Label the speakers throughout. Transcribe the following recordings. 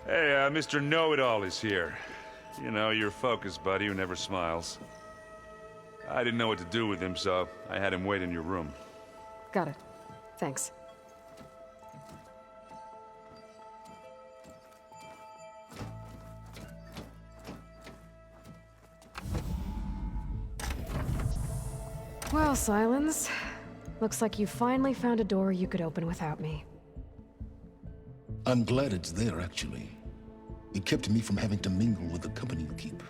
Speaker 1: Hey, Mr. Know-It-All is here. You know, your focus buddy who never smiles. I didn't know what to do with him, so I had him wait in your room.
Speaker 2: Got it. Thanks. Well, Silence. Looks like you finally found a door you could open without me.
Speaker 3: I'm glad it's there, actually. It kept me from having to mingle with the company you keep.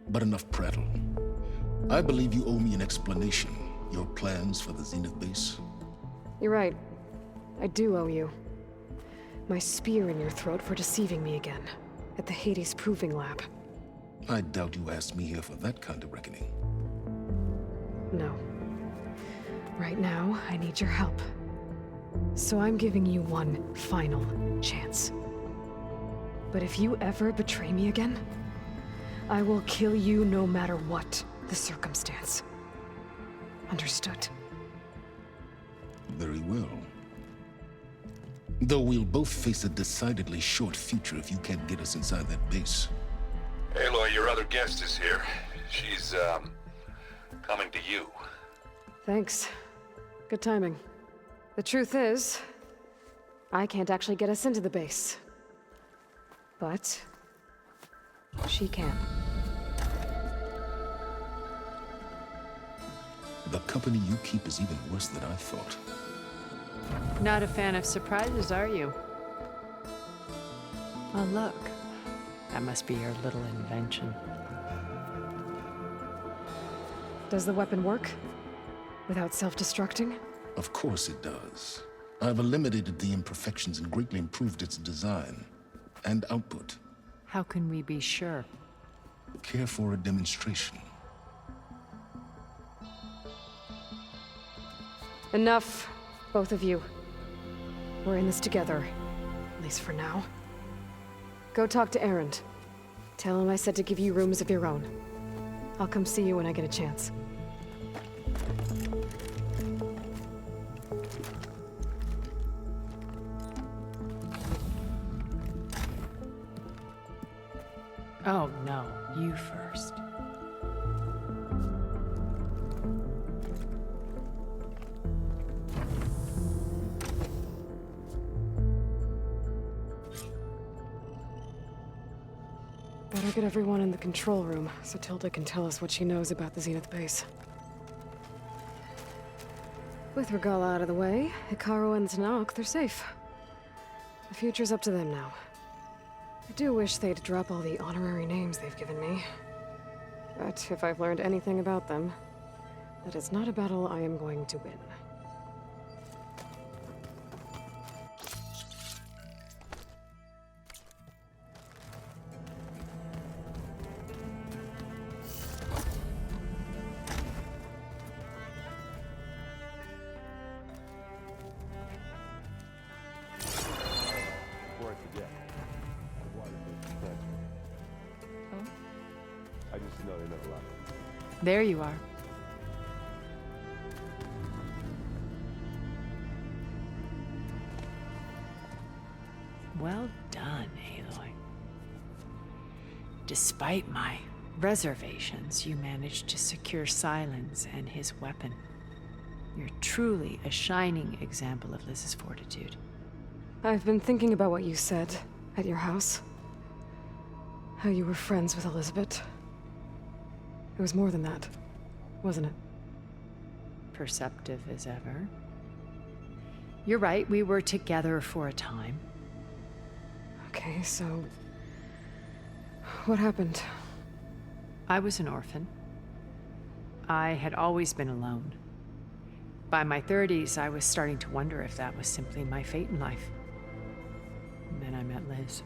Speaker 3: But enough prattle. I believe you owe me an explanation. Your plans for the Zenith base?
Speaker 2: You're right. I do owe you. My spear in your throat for deceiving me again. At the Hades Proving Lab.
Speaker 3: I doubt you asked me here for that kind of reckoning.
Speaker 2: No. Right now, I need your help. So I'm giving you one final chance. But if you ever betray me again, I will kill you no matter what the circumstance. Understood?
Speaker 3: Very well. Though we'll both face a decidedly short future if you can't get us inside that base.
Speaker 1: Aloy, your other guest is here. She's, coming to you.
Speaker 2: Thanks. Good timing. The truth is, I can't actually get us into the base. But she can.
Speaker 3: The company you keep is even worse than I thought.
Speaker 4: Not a fan of surprises, are you? Oh, look. That must be your little invention.
Speaker 2: Does the weapon work? Without self-destructing?
Speaker 3: Of course it does. I've eliminated the imperfections and greatly improved its design and output.
Speaker 4: How can we be sure?
Speaker 3: Care for a demonstration?
Speaker 2: Enough, both of you. We're in this together, at least for now. Go talk to Erend. Tell him I said to give you rooms of your own. I'll come see you when I get a chance.
Speaker 4: Oh, no. You first.
Speaker 2: Better get everyone in the control room, so Tilda can tell us what she knows about the Zenith base. With Regala out of the way, Hikaru and Zanok, they're safe. The future's up to them now. I do wish they'd drop all the honorary names they've given me. But if I've learned anything about them, that it's not a battle I am going to win.
Speaker 5: Before I forget, the water takes the
Speaker 4: Oh?
Speaker 5: I just know they're never allowed.
Speaker 4: There you are. Well done, Aloy. Despite my reservations, you managed to secure Silence and his weapon. You're truly a shining example of Liz's fortitude.
Speaker 2: I've been thinking about what you said at your house. How you were friends with Elizabeth. It was more than that, wasn't it?
Speaker 4: Perceptive as ever. You're right, we were together for a time.
Speaker 2: Okay, so... what happened?
Speaker 4: I was an orphan. I had always been alone. By my 30s, I was starting to wonder if that was simply my fate in life. And then I met Liz.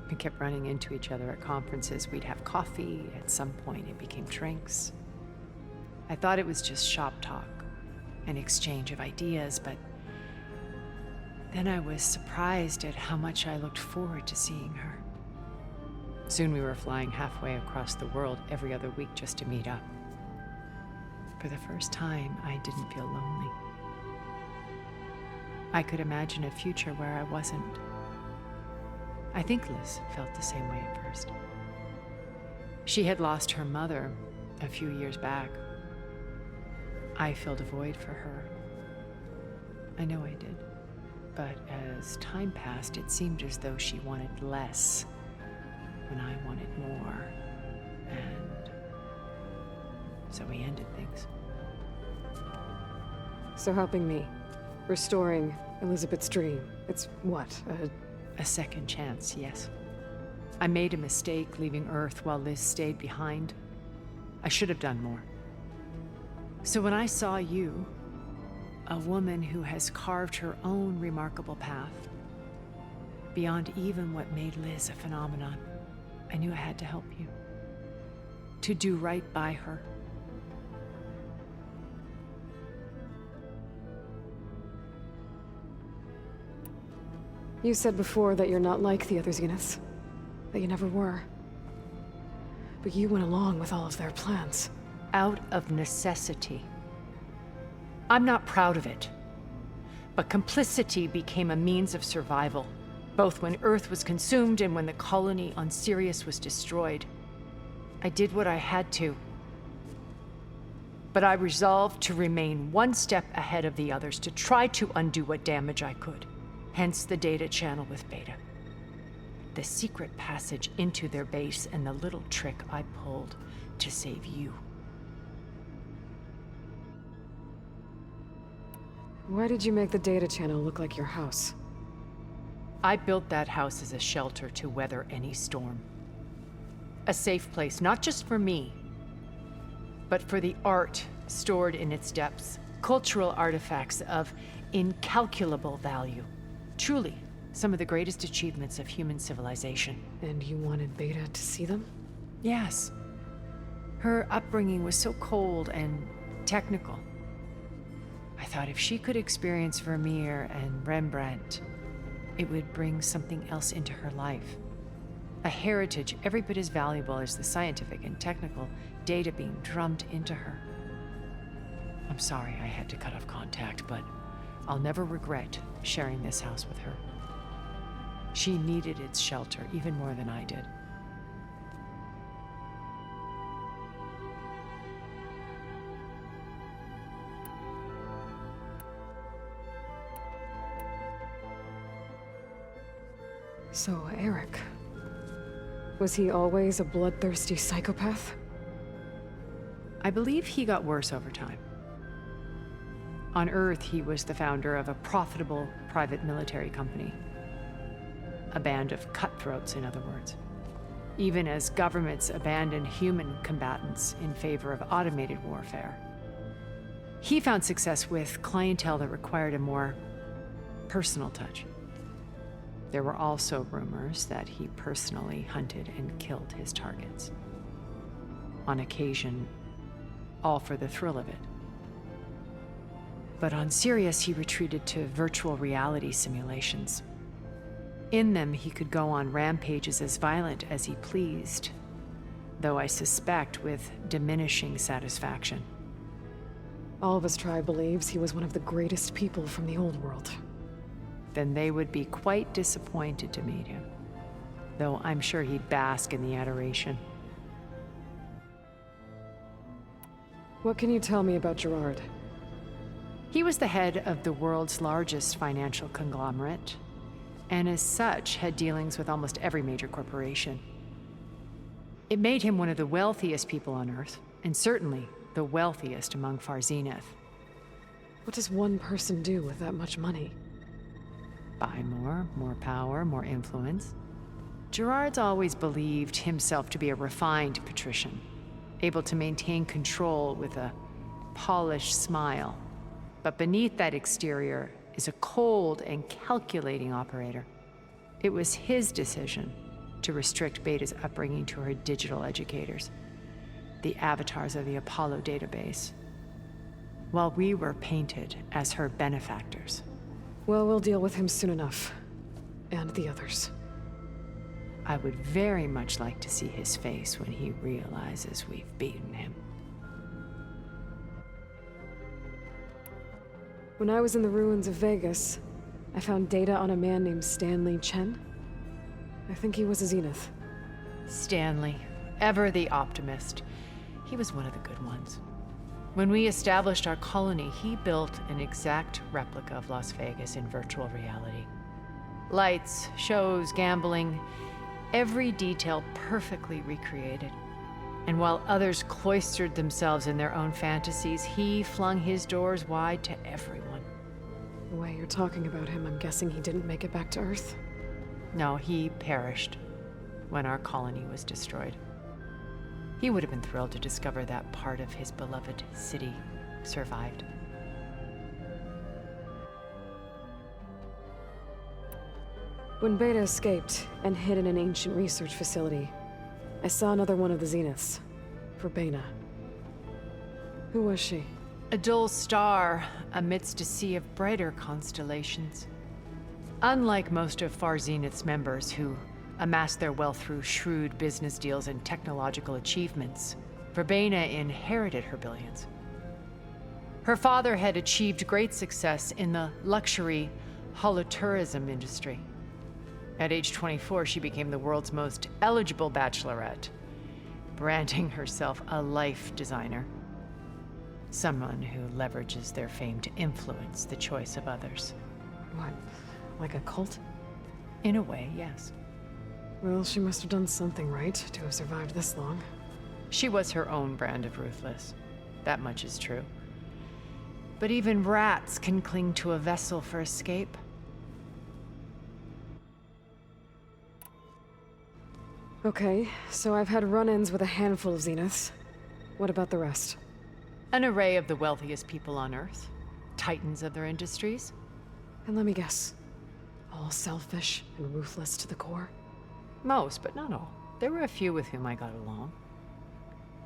Speaker 4: We kept running into each other at conferences. We'd have coffee. At some point, it became drinks. I thought it was just shop talk, an exchange of ideas, but then I was surprised at how much I looked forward to seeing her. Soon we were flying halfway across the world every other week just to meet up. For the first time, I didn't feel lonely. I could imagine a future where I wasn't I think Liz felt the same way at first. She had lost her mother a few years back. I filled a void for her. I know I did. But as time passed, it seemed as though she wanted less when I wanted more. And so we ended things.
Speaker 2: So helping me, restoring Elizabeth's dream, it's what,
Speaker 4: A second chance, yes. I made a mistake leaving Earth while Liz stayed behind. I should have done more. So when I saw you, a woman who has carved her own remarkable path, beyond even what made Liz a phenomenon, I knew I had to help you. To do right by her.
Speaker 2: You said before that you're not like the other Zeniths. That you never were. But you went along with all of their plans.
Speaker 4: Out of necessity. I'm not proud of it. But complicity became a means of survival, both when Earth was consumed and when the colony on Sirius was destroyed. I did what I had to. But I resolved to remain one step ahead of the others, to try to undo what damage I could. Hence the data channel with Beta. The secret passage into their base and the little trick I pulled to save you.
Speaker 2: Why did you make the data channel look like your house?
Speaker 4: I built that house as a shelter to weather any storm. A safe place, not just for me, but for the art stored in its depths, cultural artifacts of incalculable value. Truly, some of the greatest achievements of human civilization.
Speaker 2: And you wanted Beta to see them?
Speaker 4: Yes. Her upbringing was so cold and technical. I thought if she could experience Vermeer and Rembrandt, it would bring something else into her life. A heritage every bit as valuable as the scientific and technical data being drummed into her. I'm sorry I had to cut off contact, but I'll never regret sharing this house with her. She needed its shelter even more than I did.
Speaker 2: So, Eric. Was he always a bloodthirsty psychopath?
Speaker 4: I believe he got worse over time. On Earth, he was the founder of a profitable private military company. A band of cutthroats, in other words. Even as governments abandoned human combatants in favor of automated warfare. He found success with clientele that required a more personal touch. There were also rumors that he personally hunted and killed his targets. On occasion, all for the thrill of it. But on Sirius, he retreated to virtual reality simulations. In them, he could go on rampages as violent as he pleased, though I suspect with diminishing satisfaction.
Speaker 2: All of his tribe believes he was one of the greatest people from the old world.
Speaker 4: Then they would be quite disappointed to meet him, though I'm sure he'd bask in the adoration.
Speaker 2: What can you tell me about Gerard?
Speaker 4: He was the head of the world's largest financial conglomerate, and as such had dealings with almost every major corporation. It made him one of the wealthiest people on Earth, and certainly the wealthiest among Far Zenith.
Speaker 2: What does one person do with that much money?
Speaker 4: Buy more power, more influence. Gerard's always believed himself to be a refined patrician, able to maintain control with a polished smile. But beneath that exterior is a cold and calculating operator. It was his decision to restrict Beta's upbringing to her digital educators, the avatars of the Apollo database, while we were painted as her benefactors.
Speaker 2: Well, we'll deal with him soon enough. And the others.
Speaker 4: I would very much like to see his face when he realizes we've beaten him.
Speaker 2: When I was in the ruins of Vegas, I found data on a man named Stanley Chen. I think he was a Zenith.
Speaker 4: Stanley, ever the optimist. He was one of the good ones. When we established our colony, he built an exact replica of Las Vegas in virtual reality. Lights, shows, gambling, every detail perfectly recreated. And while others cloistered themselves in their own fantasies, he flung his doors wide to everyone.
Speaker 2: The way you're talking about him, I'm guessing he didn't make it back to Earth?
Speaker 4: No, he perished when our colony was destroyed. He would have been thrilled to discover that part of his beloved city survived.
Speaker 2: When Beta escaped and hid in an ancient research facility, I saw another one of the Zeniths, Verbena. Who was she?
Speaker 4: A dull star amidst a sea of brighter constellations. Unlike most of Far Zenith's members who amassed their wealth through shrewd business deals and technological achievements, Verbena inherited her billions. Her father had achieved great success in the luxury holotourism industry. At age 24, she became the world's most eligible bachelorette, branding herself a life designer. Someone who leverages their fame to influence the choice of others.
Speaker 2: What, like a cult?
Speaker 4: In a way, yes.
Speaker 2: Well, she must have done something right to have survived this long.
Speaker 4: She was her own brand of ruthless. That much is true. But even rats can cling to a vessel for escape.
Speaker 2: Okay, so I've had run-ins with a handful of Zeniths. What about the rest?
Speaker 4: An array of the wealthiest people on Earth. Titans of their industries.
Speaker 2: And let me guess, all selfish and ruthless to the core?
Speaker 4: Most, but not all. There were a few with whom I got along.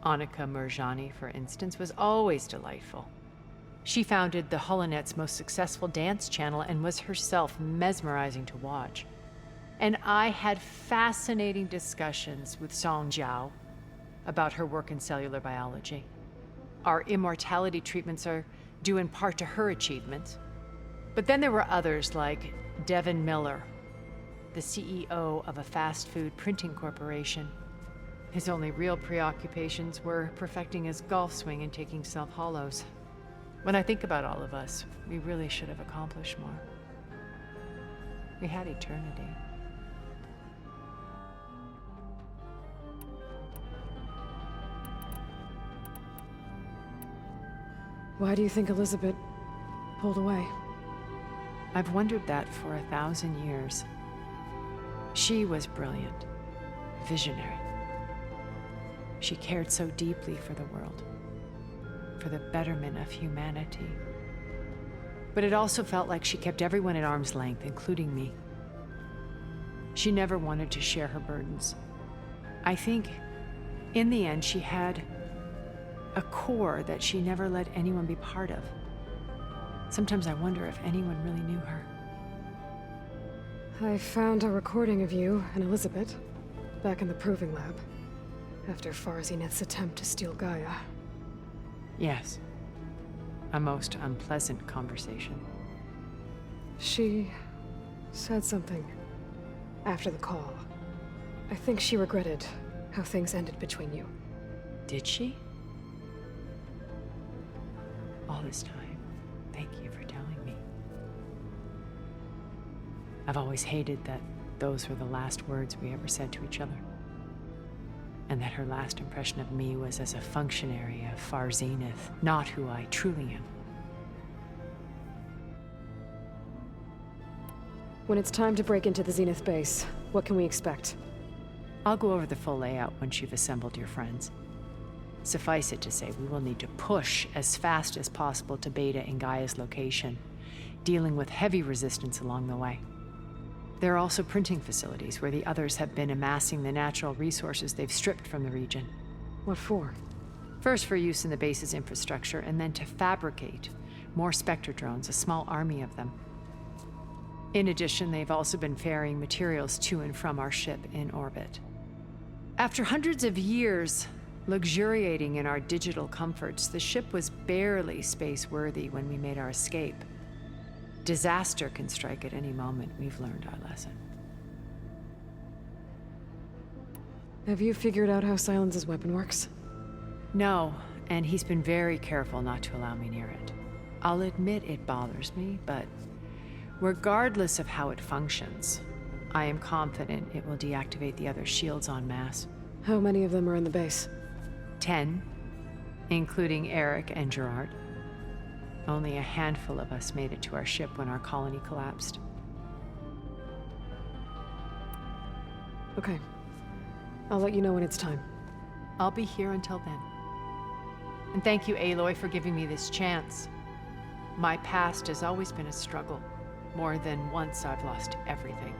Speaker 4: Annika Murjani, for instance, was always delightful. She founded the Holonet's most successful dance channel and was herself mesmerizing to watch. And I had fascinating discussions with Song Jiao about her work in cellular biology. Our immortality treatments are due in part to her achievements. But then there were others like Devin Miller, the CEO of a fast food printing corporation. His only real preoccupations were perfecting his golf swing and taking self-hollows. When I think about all of us, we really should have accomplished more. We had eternity.
Speaker 2: Why do you think Elizabeth pulled away?
Speaker 4: I've wondered that for 1,000 years. She was brilliant, visionary. She cared so deeply for the world, for the betterment of humanity. But it also felt like she kept everyone at arm's length, including me. She never wanted to share her burdens. I think, in the end, she had a core that she never let anyone be part of. Sometimes I wonder if anyone really knew her.
Speaker 2: I found a recording of you and Elizabeth back in the proving lab after Far Zenith's attempt to steal Gaia.
Speaker 4: Yes. A most unpleasant conversation.
Speaker 2: She said something after the call. I think she regretted how things ended between you.
Speaker 4: Did she? All this time, thank you for telling me. I've always hated that those were the last words we ever said to each other. And that her last impression of me was as a functionary of Far Zenith, not who I truly am.
Speaker 2: When it's time to break into the Zenith base, what can we expect?
Speaker 4: I'll go over the full layout once you've assembled your friends. Suffice it to say, we will need to push as fast as possible to Beta and Gaia's location, dealing with heavy resistance along the way. There are also printing facilities where the others have been amassing the natural resources they've stripped from the region.
Speaker 2: What for?
Speaker 4: First for use in the base's infrastructure, and then to fabricate more Spectre drones, a small army of them. In addition, they've also been ferrying materials to and from our ship in orbit. After hundreds of years luxuriating in our digital comforts, the ship was barely space-worthy when we made our escape. Disaster can strike at any moment. We've learned our lesson.
Speaker 2: Have you figured out how Silence's weapon works?
Speaker 4: No, and he's been very careful not to allow me near it. I'll admit it bothers me, but regardless of how it functions, I am confident it will deactivate the other shields en masse.
Speaker 2: How many of them are in the base?
Speaker 4: 10, including Eric and Gerard. Only a handful of us made it to our ship when our colony collapsed.
Speaker 2: Okay. I'll let you know when it's time.
Speaker 4: I'll be here until then. And thank you, Aloy, for giving me this chance. My past has always been a struggle. More than once I've lost everything.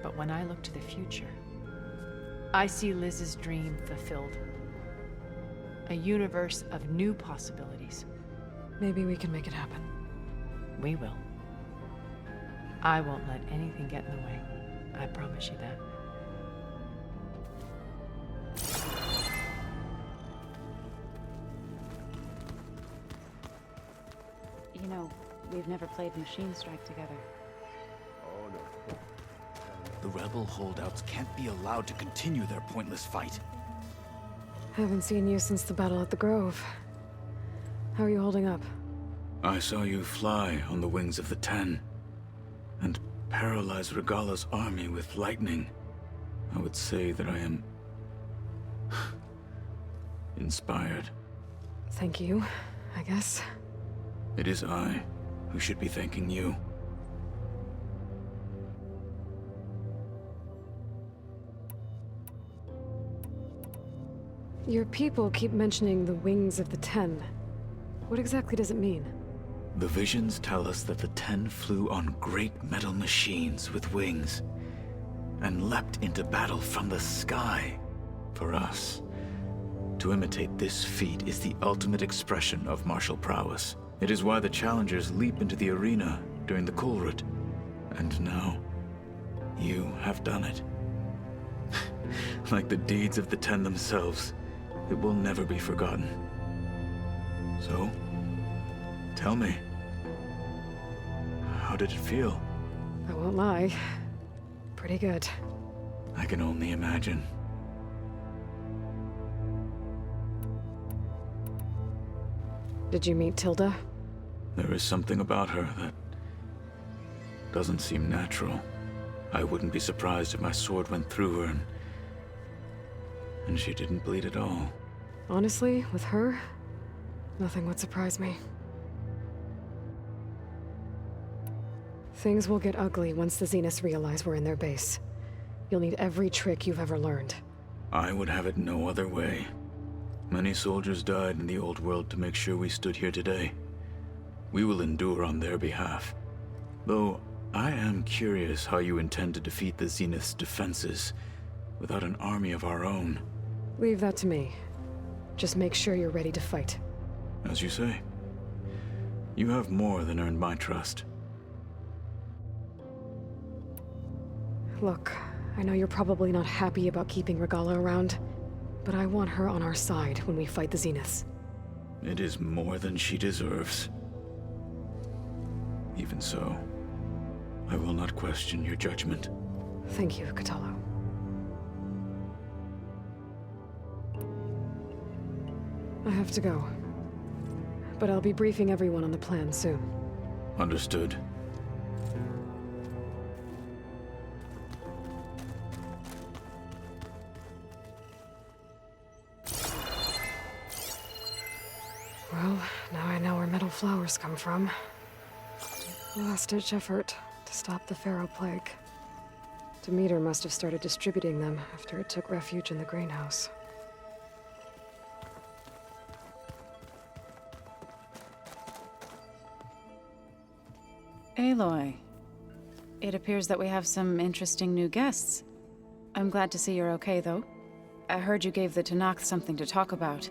Speaker 4: But when I look to the future, I see Liz's dream fulfilled. A universe of new possibilities.
Speaker 2: Maybe we can make it happen.
Speaker 4: We will. I won't let anything get in the way. I promise you that.
Speaker 6: You know, we've never played Machine Strike together.
Speaker 5: Oh no.
Speaker 7: The rebel holdouts can't be allowed to continue their pointless fight.
Speaker 2: Haven't seen you since the battle at the Grove. How are you holding up?
Speaker 7: I saw you fly on the wings of the Ten, and paralyze Regala's army with lightning. I would say that I am inspired.
Speaker 2: Thank you, I guess.
Speaker 7: It is I who should be thanking you.
Speaker 2: Your people keep mentioning the wings of the Ten. What exactly does it mean?
Speaker 7: The visions tell us that the Ten flew on great metal machines with wings, and leapt into battle from the sky. For us, to imitate this feat is the ultimate expression of martial prowess. It is why the challengers leap into the arena during the Kulrut. And now, you have done it. Like the deeds of the Ten themselves, it will never be forgotten. So, tell me, how did it feel?
Speaker 2: I won't lie. Pretty good.
Speaker 7: I can only imagine.
Speaker 2: Did you meet Tilda?
Speaker 7: There is something about her that doesn't seem natural. I wouldn't be surprised if my sword went through her and she didn't bleed at all.
Speaker 2: Honestly, with her, nothing would surprise me. Things will get ugly once the Zeniths realize we're in their base. You'll need every trick you've ever learned.
Speaker 7: I would have it no other way. Many soldiers died in the old world to make sure we stood here today. We will endure on their behalf. Though, I am curious how you intend to defeat the Zenith's defenses without an army of our own.
Speaker 2: Leave that to me. Just make sure you're ready to fight.
Speaker 7: As you say. You have more than earned my trust.
Speaker 2: Look, I know you're probably not happy about keeping Regala around, but I want her on our side when we fight the Zeniths.
Speaker 7: It is more than she deserves. Even so, I will not question your judgment.
Speaker 2: Thank you, Katalo. I have to go. But I'll be briefing everyone on the plan soon.
Speaker 7: Understood.
Speaker 2: Well, now I know where metal flowers come from. Last-ditch effort to stop the Pharaoh Plague. Demeter must have started distributing them after it took refuge in the greenhouse.
Speaker 6: Aloy, it appears that we have some interesting new guests. I'm glad to see you're okay, though. I heard you gave the Tanakh something to talk about.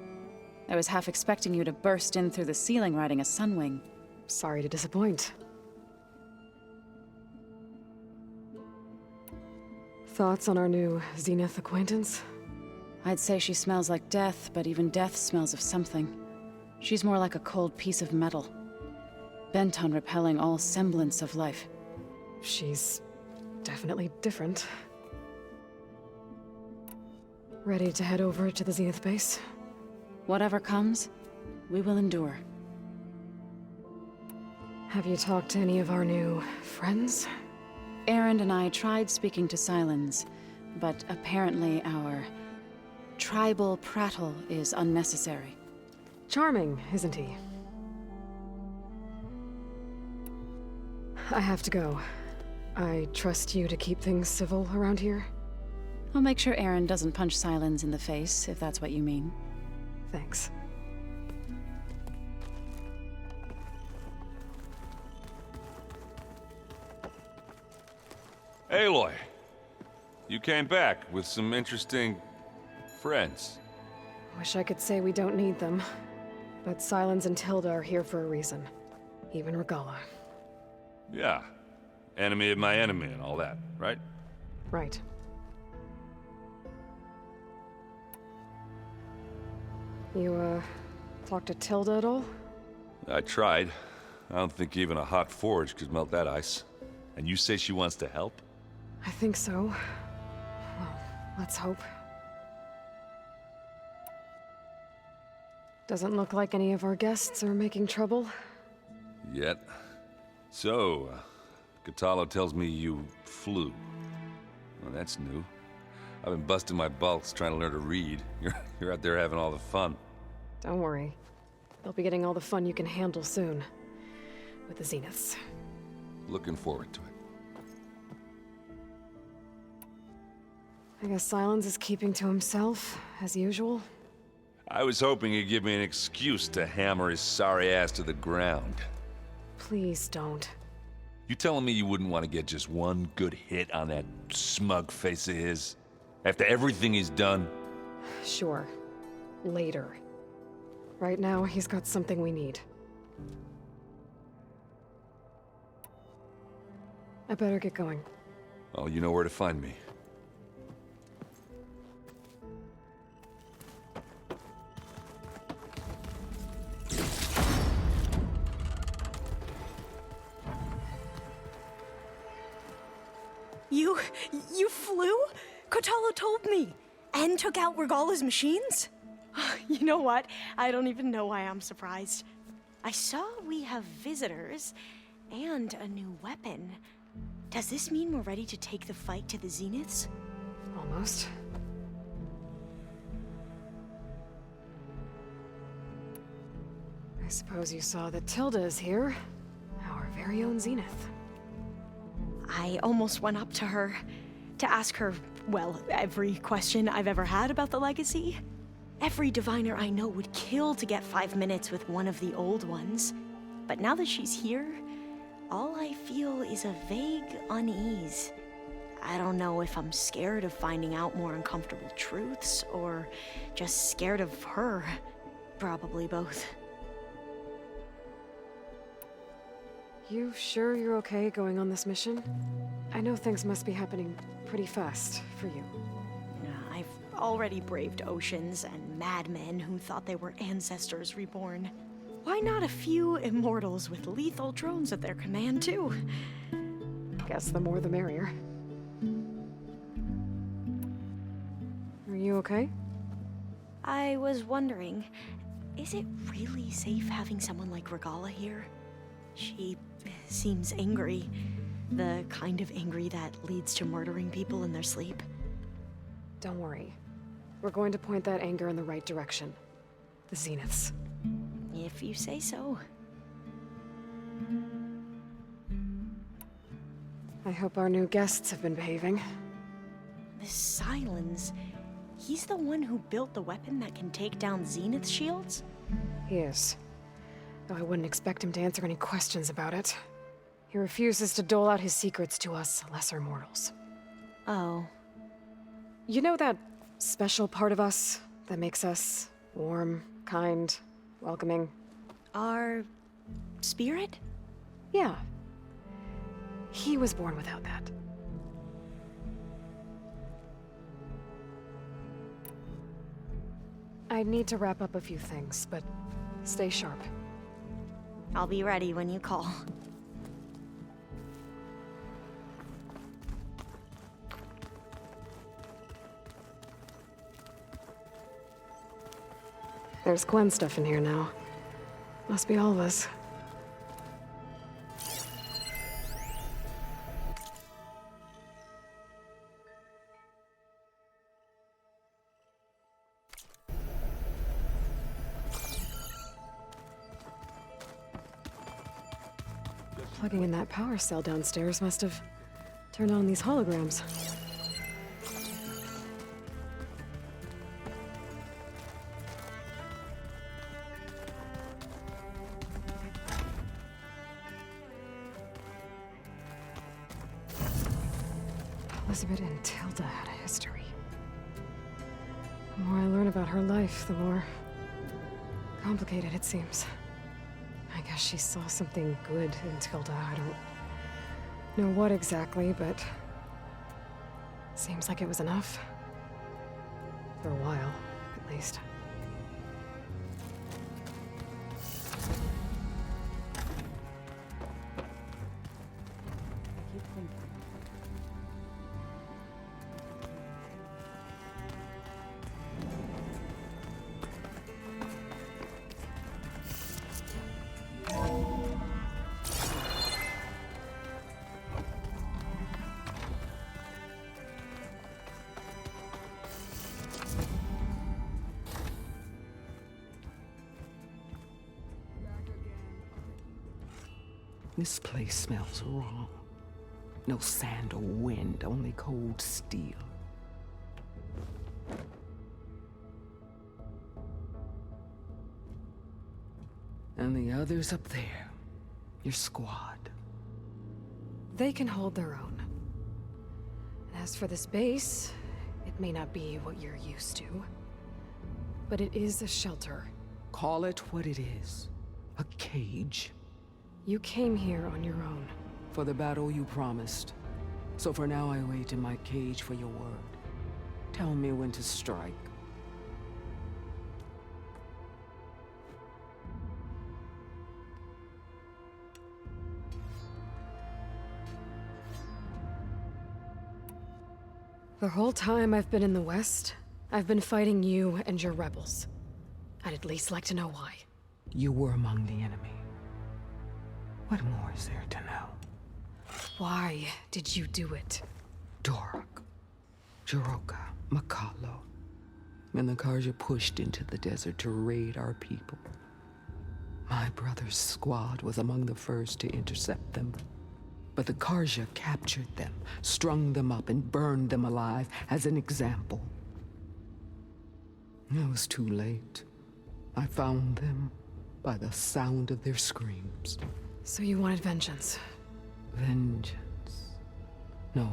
Speaker 6: I was half expecting you to burst in through the ceiling riding a sunwing.
Speaker 2: Sorry to disappoint. Thoughts on our new Zenith acquaintance?
Speaker 6: I'd say she smells like death, but even death smells of something. She's more like a cold piece of metal, bent on repelling all semblance of life.
Speaker 2: She's definitely different. Ready to head over to the Zenith base?
Speaker 6: Whatever comes, we will endure.
Speaker 2: Have you talked to any of our new friends?
Speaker 6: Aaron and I tried speaking to Silence, but apparently our tribal prattle is unnecessary.
Speaker 2: Charming, isn't he? I have to go. I trust you to keep things civil around here?
Speaker 6: I'll make sure Aaron doesn't punch Silence in the face, if that's what you mean.
Speaker 2: Thanks.
Speaker 1: Aloy, you came back with some interesting friends.
Speaker 2: Wish I could say we don't need them. But Silence and Tilda are here for a reason. Even Regala.
Speaker 1: Yeah, enemy of my enemy and all that, right?
Speaker 2: Right. You, talked to Tilda at all?
Speaker 1: I tried. I don't think even a hot forge could melt that ice. And you say she wants to help?
Speaker 2: I think so. Well, let's hope. Doesn't look like any of our guests are making trouble.
Speaker 1: Yet. So, Katalo tells me you flew. Well, that's new. I've been busting my balls trying to learn to read. You're out there having all the fun.
Speaker 2: Don't worry. You'll be getting all the fun you can handle soon. With the Zeniths.
Speaker 1: Looking forward to it.
Speaker 2: I guess Silence is keeping to himself, as usual.
Speaker 1: I was hoping he'd give me an excuse to hammer his sorry ass to the ground.
Speaker 2: Please don't.
Speaker 1: You telling me you wouldn't want to get just one good hit on that smug face of his? After everything he's done?
Speaker 2: Sure. Later. Right now, he's got something we need. I better get going.
Speaker 1: Oh, you know where to find me.
Speaker 8: You flew? Kotalo told me. And took out Regala's machines? You know what? I don't even know why I'm surprised. I saw we have visitors and a new weapon. Does this mean we're ready to take the fight to the Zeniths?
Speaker 2: Almost. I suppose you saw that Tilda is here. Our very own Zenith.
Speaker 8: I almost went up to her to ask her, well, every question I've ever had about the legacy. Every diviner I know would kill to get 5 minutes with one of the old ones. But now that she's here, all I feel is a vague unease. I don't know if I'm scared of finding out more uncomfortable truths, or just scared of her. Probably both.
Speaker 2: You sure you're okay going on this mission? I know things must be happening pretty fast for you.
Speaker 8: I've already braved oceans and madmen who thought they were ancestors reborn. Why not a few immortals with lethal drones at their command, too?
Speaker 2: Guess the more the merrier. Are you okay?
Speaker 8: I was wondering, is it really safe having someone like Regala here? She seems angry. The kind of angry that leads to murdering people in their sleep.
Speaker 2: Don't worry. We're going to point that anger in the right direction. The Zeniths.
Speaker 8: If you say so.
Speaker 2: I hope our new guests have been behaving.
Speaker 8: This Silence, he's the one who built the weapon that can take down Zenith shields?
Speaker 2: He is. Though I wouldn't expect him to answer any questions about it. He refuses to dole out his secrets to us lesser mortals.
Speaker 8: Oh.
Speaker 2: You know that special part of us that makes us warm, kind, welcoming?
Speaker 8: Our spirit?
Speaker 2: Yeah. He was born without that. I need to wrap up a few things, but stay sharp.
Speaker 8: I'll be ready when you call.
Speaker 2: There's Gwen stuff in here now. Must be all of us. Plugging in that power cell downstairs must have turned on these holograms. Elizabeth and Tilda had a history. The more I learn about her life, the more complicated it seems. I guess she saw something good in Tilda. I don't know what exactly, but seems like it was enough. For a while, at least.
Speaker 9: This place smells wrong. No sand or wind, only cold steel. And the others up there, your squad.
Speaker 2: They can hold their own. And as for this base, it may not be what you're used to, but it is a shelter.
Speaker 9: Call it what it is. A cage.
Speaker 2: You came here on your own.
Speaker 9: For the battle you promised. So for now I wait in my cage for your word. Tell me when to strike.
Speaker 2: The whole time I've been in the West, I've been fighting you and your rebels. I'd at least like to know why.
Speaker 9: You were among the enemy. What more is there to know?
Speaker 2: Why did you do it?
Speaker 9: Dorok, Jiroka, Makalo, and the Karja pushed into the desert to raid our people. My brother's squad was among the first to intercept them. But the Karja captured them, strung them up, and burned them alive as an example. It was too late. I found them by the sound of their screams.
Speaker 2: So you wanted vengeance?
Speaker 9: Vengeance? No.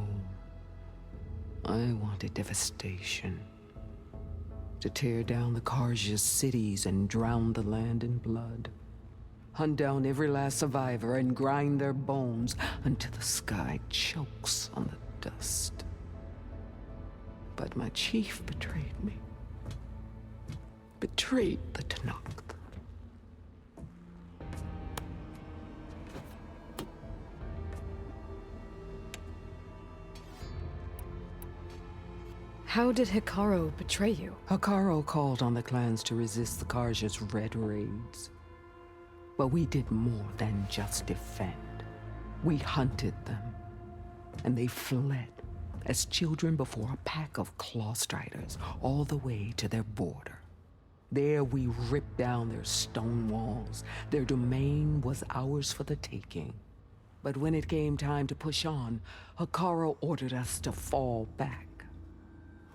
Speaker 9: I wanted devastation. To tear down the Karja's cities and drown the land in blood. Hunt down every last survivor and grind their bones until the sky chokes on the dust. But my chief betrayed me. Betrayed the Tanakh.
Speaker 2: How did Hikaru betray you?
Speaker 9: Hikaru called on the clans to resist the Karja's red raids. But we did more than just defend. We hunted them, and they fled as children before a pack of claw striders all the way to their border. There we ripped down their stone walls. Their domain was ours for the taking. But when it came time to push on, Hikaru ordered us to fall back.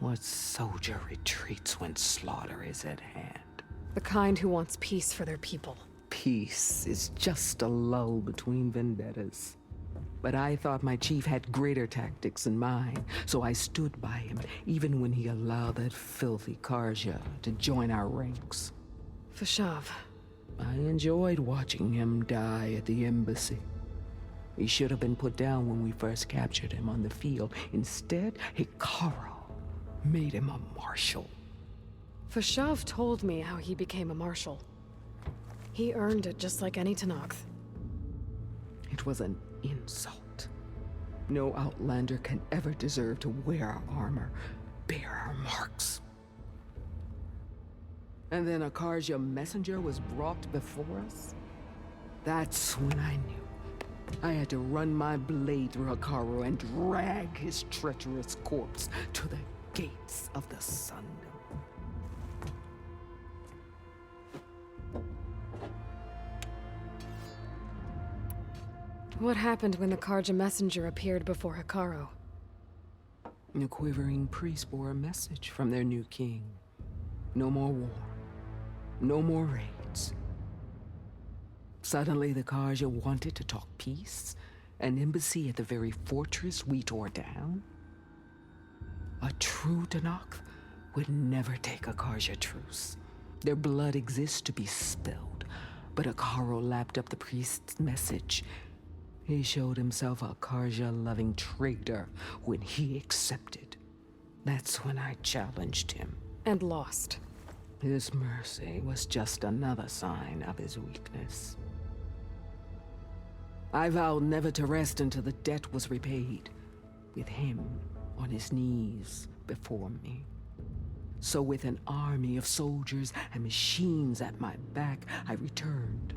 Speaker 9: What soldier retreats when slaughter is at hand?
Speaker 2: The kind who wants peace for their people.
Speaker 9: Peace is just a lull between vendettas. But I thought my chief had greater tactics in mind, so I stood by him, even when he allowed that filthy Karja to join our ranks.
Speaker 2: Fashav.
Speaker 9: I enjoyed watching him die at the embassy. He should have been put down when we first captured him on the field. Instead, Hikaru made him a marshal.
Speaker 2: Fashav told me how he became a marshal. He earned it just like any Tanakh.
Speaker 9: It was an insult. No outlander can ever deserve to wear our armor, bear our marks. And then a Karja messenger was brought before us? That's when I knew. I had to run my blade through Hikaru and drag his treacherous corpse to the gates of the Sundom.
Speaker 2: What happened when the Karja messenger appeared before Hikaru?
Speaker 9: The quivering priests bore a message from their new king. No more war. No more raids. Suddenly, the Karja wanted to talk peace. An embassy at the very fortress we tore down. A true Tenakth would never take a Karja truce. Their blood exists to be spilled. But Hikaru lapped up the priest's message. He showed himself a Karja-loving traitor when he accepted. That's when I challenged him.
Speaker 2: And lost.
Speaker 9: His mercy was just another sign of his weakness. I vowed never to rest until the debt was repaid, with him on his knees before me. So with an army of soldiers and machines at my back, I returned.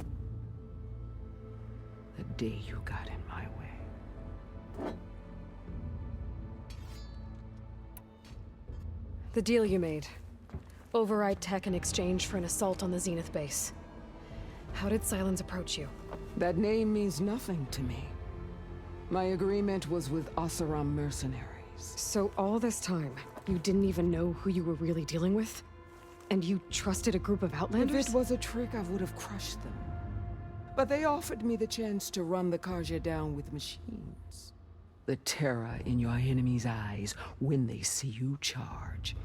Speaker 9: The day you got in my way.
Speaker 2: The deal you made. Override tech in exchange for an assault on the Zenith base. How did Silence approach you?
Speaker 9: That name means nothing to me. My agreement was with Oseram mercenaries.
Speaker 2: So all this time, you didn't even know who you were really dealing with? And you trusted a group of Outlanders?
Speaker 9: If it was a trick, I would have crushed them. But they offered me the chance to run the Karja down with machines. The terror in your enemy's eyes when they see you charge.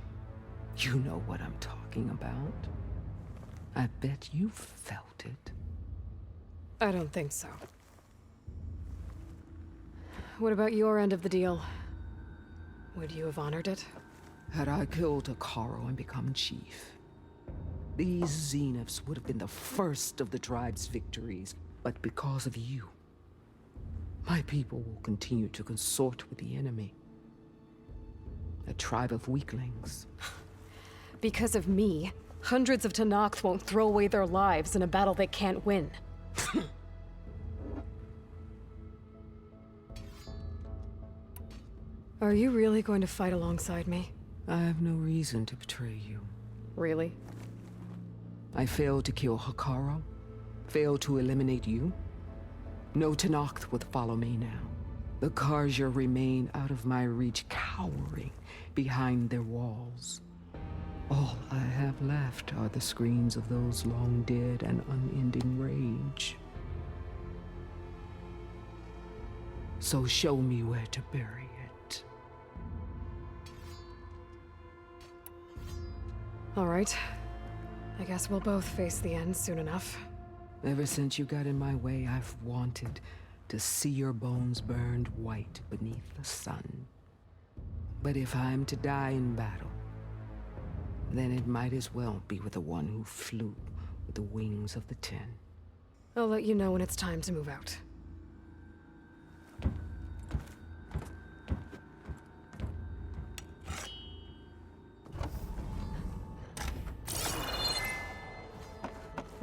Speaker 9: You know what I'm talking about. I bet you felt it.
Speaker 2: I don't think so. What about your end of the deal? Would you have honored it?
Speaker 9: Had I killed Hikaru and become chief, these Zeniths would have been the first of the tribe's victories. But because of you, my people will continue to consort with the enemy. A tribe of weaklings.
Speaker 2: Because of me, hundreds of Tenakth won't throw away their lives in a battle they can't win. Are you really going to fight alongside me?
Speaker 9: I have no reason to betray you.
Speaker 2: Really?
Speaker 9: I failed to kill Hikaru, failed to eliminate you. No Tenakth would follow me now. The Karja remain out of my reach, cowering behind their walls. All I have left are the screams of those long dead and unending rage. So show me where to bury it.
Speaker 2: All right. I guess we'll both face the end soon enough.
Speaker 9: Ever since you got in my way, I've wanted to see your bones burned white beneath the sun. But if I'm to die in battle, then it might as well be with the one who flew with the wings of the Ten.
Speaker 2: I'll let you know when it's time to move out.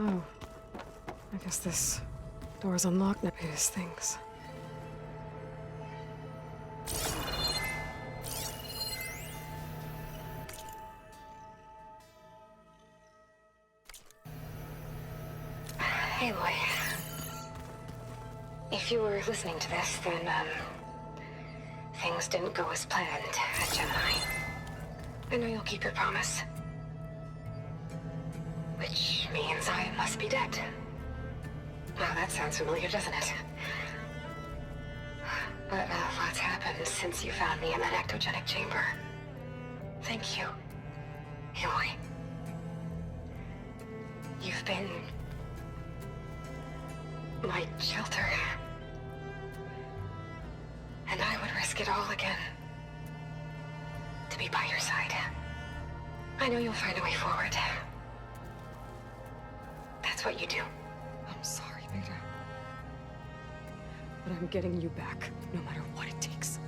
Speaker 2: Oh. I guess this door's unlocked now. It is things.
Speaker 10: Hey, boy. If you were listening to this, then, things didn't go as planned at Gemini. I know you'll keep your promise. Which means I must be dead. Well, that sounds familiar, doesn't it? But lots happened since you found me in that ectogenic chamber. Thank you, Aloy. You've been my shelter. And I would risk it all again to be by your side. I know you'll find a way forward. That's what you do.
Speaker 2: I'm sorry, Beta. But I'm getting you back, no matter what it takes.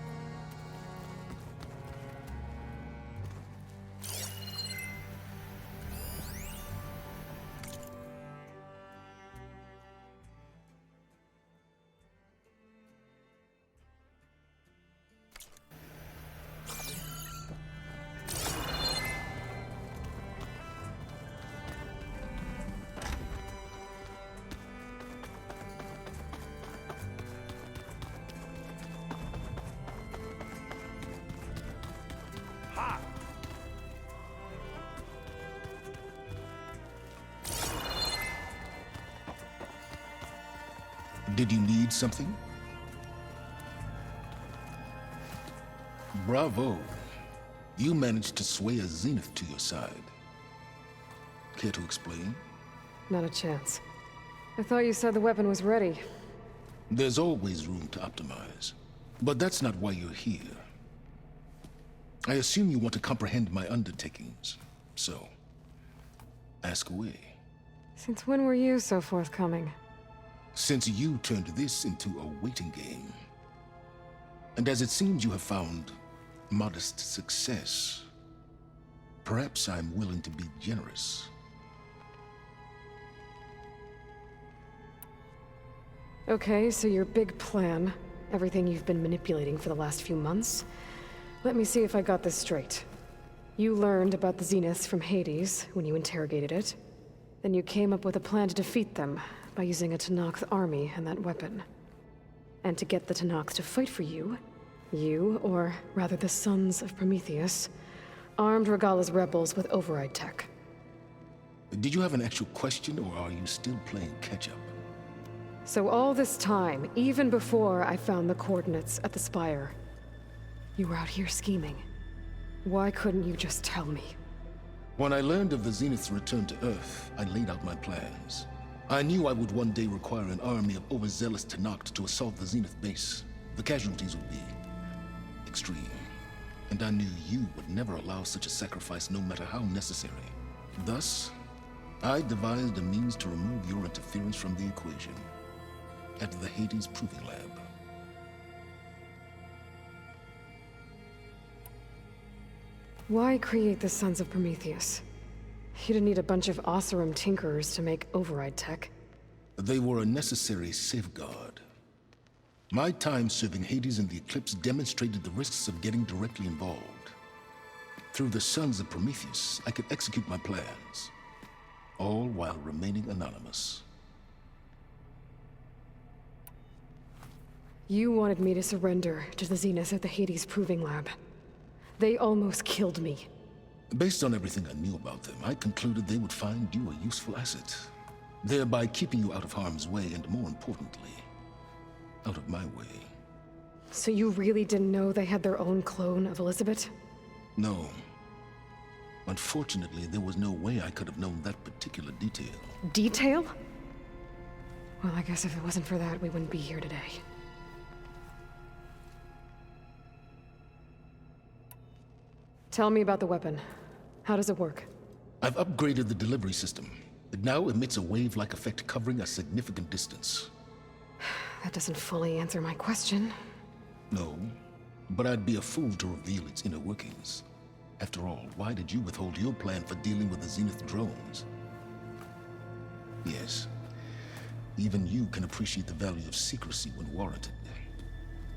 Speaker 3: Did you need something? Bravo. You managed to sway a Zenith to your side. Care to explain?
Speaker 2: Not a chance. I thought you said the weapon was ready.
Speaker 3: There's always room to optimize. But that's not why you're here. I assume you want to comprehend my undertakings. So, ask away.
Speaker 2: Since when were you so forthcoming?
Speaker 3: Since you turned this into a waiting game. And as it seems you have found modest success, perhaps I'm willing to be generous.
Speaker 2: Okay, so your big plan, everything you've been manipulating for the last few months. Let me see if I got this straight. You learned about the Zeniths from Hades when you interrogated it. Then you came up with a plan to defeat them by using a Tenakth army and that weapon. And to get the Tenakth to fight for you, or rather the Sons of Prometheus, armed Regalla's rebels with override tech.
Speaker 3: Did you have an actual question, or are you still playing catch-up?
Speaker 2: So all this time, even before I found the coordinates at the Spire, you were out here scheming. Why couldn't you just tell me?
Speaker 3: When I learned of the Zenith's return to Earth, I laid out my plans. I knew I would one day require an army of overzealous Tenakth to assault the Zenith base. The casualties would be extreme. And I knew you would never allow such a sacrifice, no matter how necessary. Thus, I devised a means to remove your interference from the equation. At the Hades Proving Lab.
Speaker 2: Why create the Sons of Prometheus? You didn't need a bunch of Oseram tinkerers to make override tech.
Speaker 3: They were a necessary safeguard. My time serving Hades in the Eclipse demonstrated the risks of getting directly involved. Through the Sons of Prometheus, I could execute my plans, all while remaining anonymous.
Speaker 2: You wanted me to surrender to the Zeniths at the Hades Proving Lab. They almost killed me.
Speaker 3: Based on everything I knew about them, I concluded they would find you a useful asset, thereby keeping you out of harm's way and, more importantly, out of my way.
Speaker 2: So you really didn't know they had their own clone of Elizabeth?
Speaker 3: No. Unfortunately, there was no way I could have known that particular detail.
Speaker 2: Detail? Well, I guess if it wasn't for that, we wouldn't be here today. Tell me about the weapon. How does it work?
Speaker 3: I've upgraded the delivery system. It now emits a wave-like effect covering a significant distance.
Speaker 2: That doesn't fully answer my question.
Speaker 3: No, but I'd be a fool to reveal its inner workings. After all, why did you withhold your plan for dealing with the Zenith drones? Yes, even you can appreciate the value of secrecy when warranted.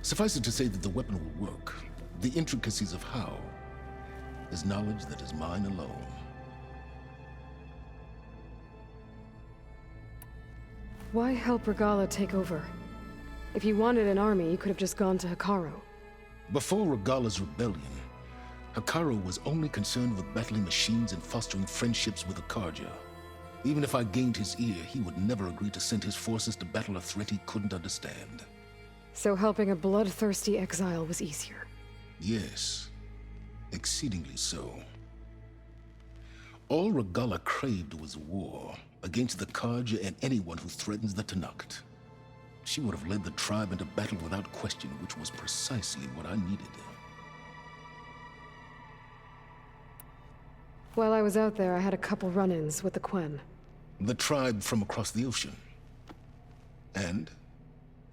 Speaker 3: Suffice it to say that the weapon will work. The intricacies of how is knowledge that is mine alone.
Speaker 2: Why help Regalla take over? If you wanted an army, you could have just gone to Hekarro.
Speaker 3: Before Regalla's rebellion, Hekarro was only concerned with battling machines and fostering friendships with Akarja. Even if I gained his ear, he would never agree to send his forces to battle a threat he couldn't understand.
Speaker 2: So helping a bloodthirsty exile was easier?
Speaker 3: Yes. Exceedingly so. All Regalla craved was war against the Karja and anyone who threatens the Tenakth. She would have led the tribe into battle without question, which was precisely what I needed.
Speaker 2: While I was out there, I had a couple run-ins with the Quen.
Speaker 3: The tribe from across the ocean. And?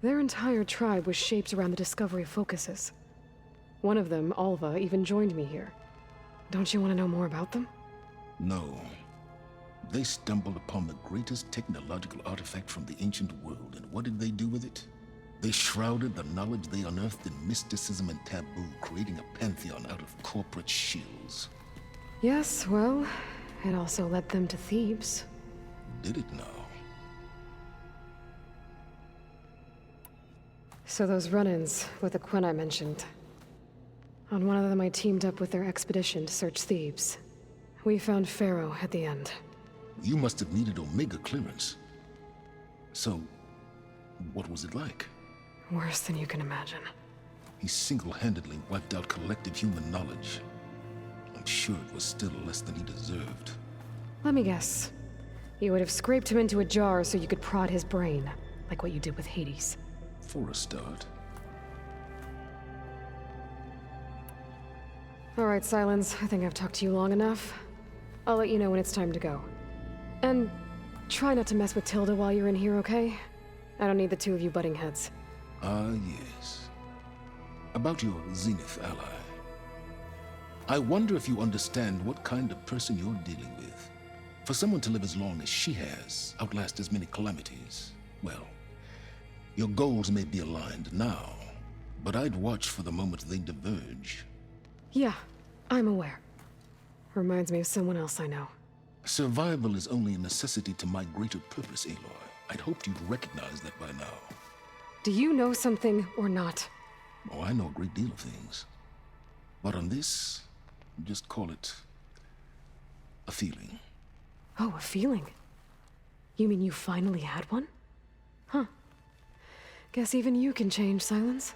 Speaker 2: Their entire tribe was shaped around the discovery of focuses. One of them, Alva, even joined me here. Don't you want to know more about them?
Speaker 3: No. They stumbled upon the greatest technological artifact from the ancient world, and what did they do with it? They shrouded the knowledge they unearthed in mysticism and taboo, creating a pantheon out of corporate shills.
Speaker 2: Yes, well, it also led them to Thebes.
Speaker 3: Did it now?
Speaker 2: So those run-ins with the Quen I mentioned. On one of them I teamed up with their expedition to search Thebes. We found Pharaoh at the end.
Speaker 3: You must have needed Omega clearance. So, What was it like?
Speaker 2: Worse than you can imagine.
Speaker 3: He single-handedly wiped out collective human knowledge. I'm sure it was still less than he deserved.
Speaker 2: Let me guess. You would have scraped him into a jar so you could prod his brain, like what you did with Hades.
Speaker 3: For a start.
Speaker 2: All right, Silence. I think I've talked to you long enough. I'll let you know when it's time to go. And try not to mess with Tilda while you're in here, okay? I don't need the two of you butting heads.
Speaker 3: Ah, yes. About your Zenith ally. I wonder if you understand what kind of person you're dealing with. For someone to live as long as she has, outlast as many calamities, well, your goals may be aligned now, but I'd watch for the moment they diverge.
Speaker 2: Yeah, I'm aware. Reminds me of someone else I know.
Speaker 3: Survival is only a necessity to my greater purpose, Aloy. I'd hoped you'd recognize that by now.
Speaker 2: Do you know something or not?
Speaker 3: Oh, I know a great deal of things. But on this, just call it a feeling.
Speaker 2: Oh, a feeling? You mean you finally had one? Huh. Guess even you can change, Silence.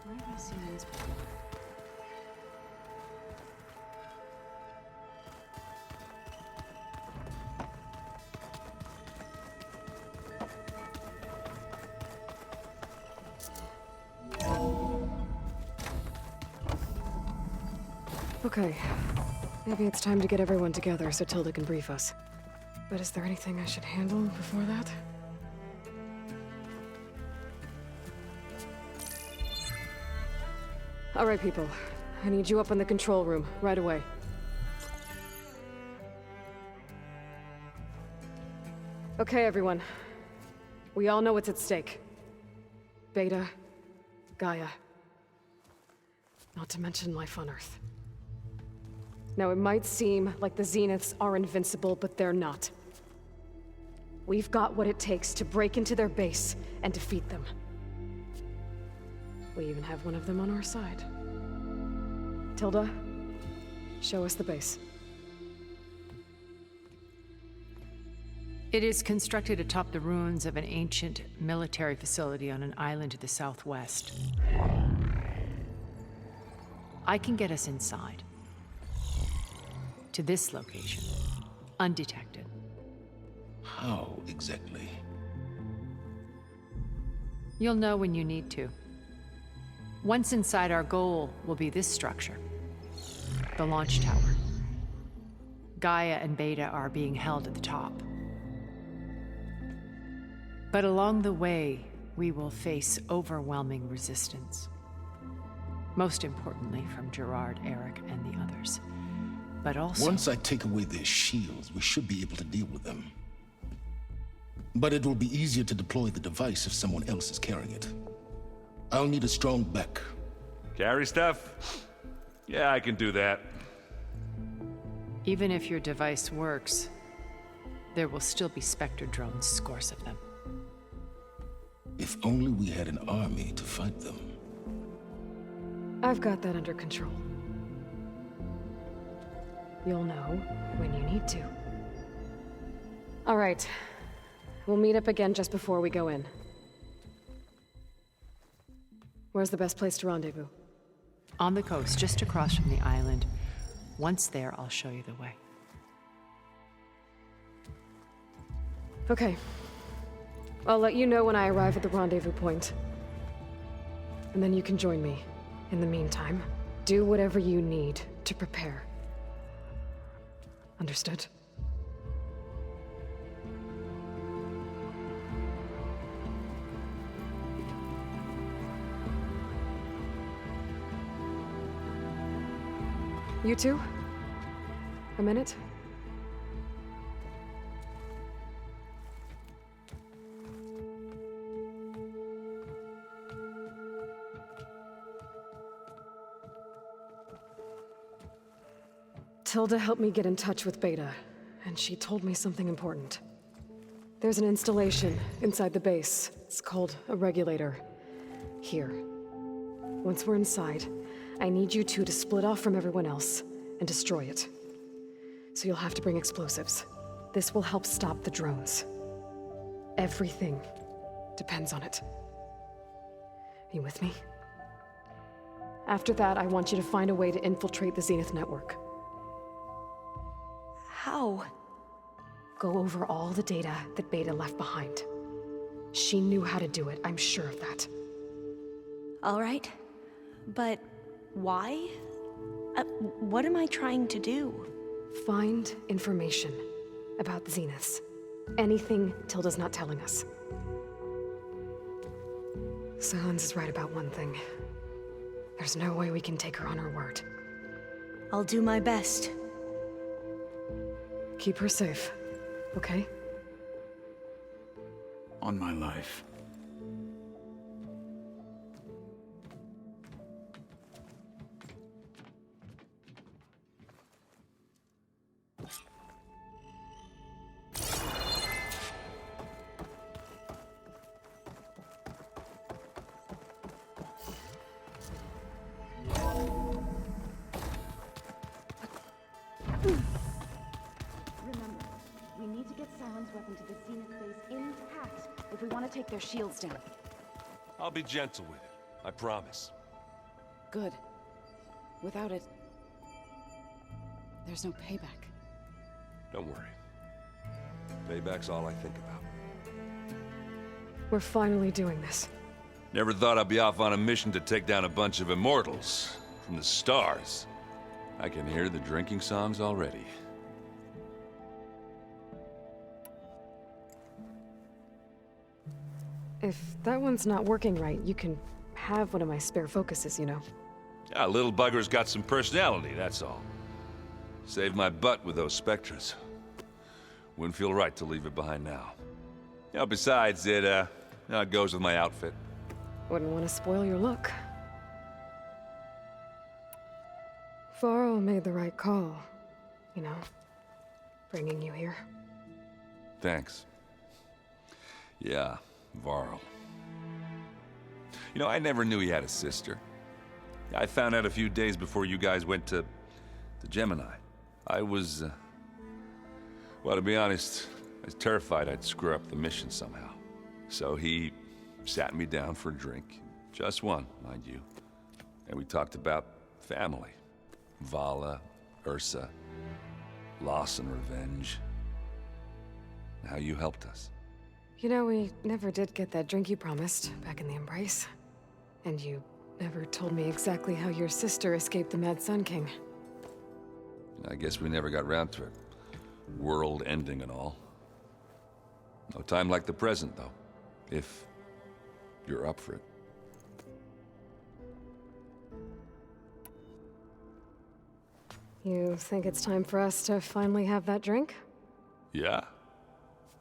Speaker 6: Where have I seen this before?
Speaker 2: Okay. Maybe it's time to get everyone together so Tilda can brief us. But is there anything I should handle before that? All right, people. I need you up in the control room, right away. Okay, everyone. We all know what's at stake. Beta, Gaia. Not to mention life on Earth. Now, it might seem like the Zeniths are invincible, but they're not. We've got what it takes to break into their base and defeat them. We even have one of them on our side. Tilda, show us the base.
Speaker 4: It is constructed atop the ruins of an ancient military facility on an island to the southwest. I can get us inside. To this location, undetected.
Speaker 3: How exactly?
Speaker 4: You'll know when you need to. Once inside, our goal will be this structure, the launch tower. Gaia and Beta are being held at the top. But along the way, we will face overwhelming resistance. Most importantly, from Gerard, Eric, and the others. But also...
Speaker 3: Once I take away their shields, we should be able to deal with them. But it will be easier to deploy the device if someone else is carrying it. I'll need a strong back.
Speaker 1: Carry stuff? Yeah, I can do that.
Speaker 4: Even if your device works, there will still be Spectre drones, scores of them.
Speaker 3: If only we had an army to fight them.
Speaker 2: I've got that under control. You'll know when you need to. All right. We'll meet up again just before we go in. Where's the best place to rendezvous?
Speaker 4: On the coast, just across from the island. Once there, I'll show you the way.
Speaker 2: Okay. I'll let you know when I arrive at the rendezvous point. And then you can join me. In the meantime, do whatever you need to prepare. Understood? You two? A minute? Tilda helped me get in touch with Beta, and she told me something important. There's an installation inside the base. It's called a regulator. Here. Once we're inside, I need you two to split off from everyone else and destroy it. So you'll have to bring explosives. This will help stop the drones. Everything depends on it. Are you with me? After that, I want you to find a way to infiltrate the Zenith network.
Speaker 8: How?
Speaker 2: Go over all the data that Beta left behind. She knew how to do it, I'm sure of that.
Speaker 8: All right. But why? What am I trying to do?
Speaker 2: Find information about the Zeniths. Anything Tilda's not telling us. Silence is right about one thing. There's no way we can take her on her word.
Speaker 8: I'll do my best.
Speaker 2: Keep her safe, okay?
Speaker 7: On my life.
Speaker 6: Remember, we need to get Silen's weapon to the Zenith base intact if we want to take their shields down.
Speaker 11: I'll be gentle with it, I promise.
Speaker 6: Good. Without it, there's no payback.
Speaker 11: Don't worry. Payback's all I think about.
Speaker 2: We're finally doing this.
Speaker 1: Never thought I'd be off on a mission to take down a bunch of immortals from the stars. I can hear the drinking songs already.
Speaker 2: If that one's not working right, you can have one of my spare focuses, you know.
Speaker 1: Yeah, little bugger's got some personality, that's all. Saved my butt with those Spectres. Wouldn't feel right to leave it behind now. You know, besides, it goes with my outfit.
Speaker 2: Wouldn't want to spoil your look. Varl made the right call, you know, bringing you here.
Speaker 1: Thanks. Yeah, Varl. You know, I never knew he had a sister. I found out a few days before you guys went to Gemini. I was, well, to be honest, I was terrified I'd screw up the mission somehow. So he sat me down for a drink. Just one, mind you. And we talked about family. Vala, Ursa, loss and revenge. How you helped us.
Speaker 2: You know, we never did get that drink you promised back in the Embrace. And you never told me exactly how your sister escaped the Mad Sun King.
Speaker 1: I guess we never got round to it. World ending and all. No time like the present, though. If you're up for it.
Speaker 2: You think it's time for us to finally have that drink?
Speaker 1: Yeah.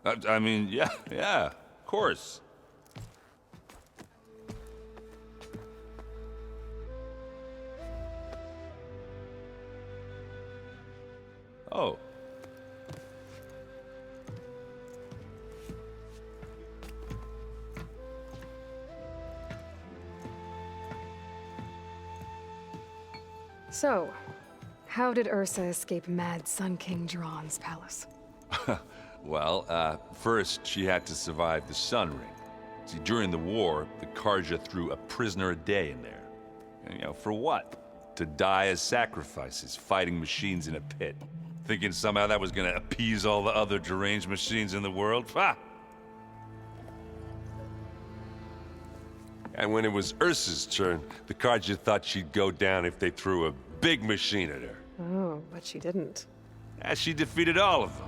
Speaker 1: I mean, yeah, of course. Oh.
Speaker 2: So, how did Ursa escape Mad Sun King Duran's palace?
Speaker 1: Well, first she had to survive the Sun Ring. See, during the war, the Karja threw a prisoner a day in there. And, you know, for what? To die as sacrifices, fighting machines in a pit. Thinking somehow that was gonna appease all the other deranged machines in the world? Ha! And when it was Ursa's turn, the Karja thought she'd go down if they threw a big machine at her.
Speaker 2: Oh, but she didn't.
Speaker 1: And she defeated all of them.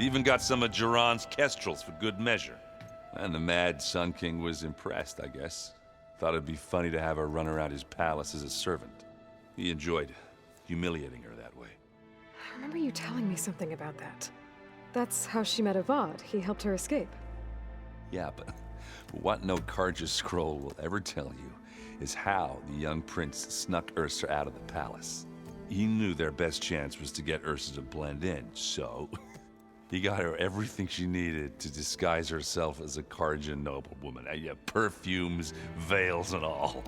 Speaker 1: Even got some of Duran's kestrels for good measure. And the Mad Sun King was impressed, I guess. Thought it'd be funny to have her run around his palace as a servant. He enjoyed humiliating her that way.
Speaker 2: I remember you telling me something about that. That's how she met Avad. He helped her escape.
Speaker 1: Yeah, but what no Karja scroll will ever tell you is how the young prince snuck Ursa out of the palace. He knew their best chance was to get Ursa to blend in, so he got her everything she needed to disguise herself as a Karja noblewoman. Yeah, perfumes, veils, and all.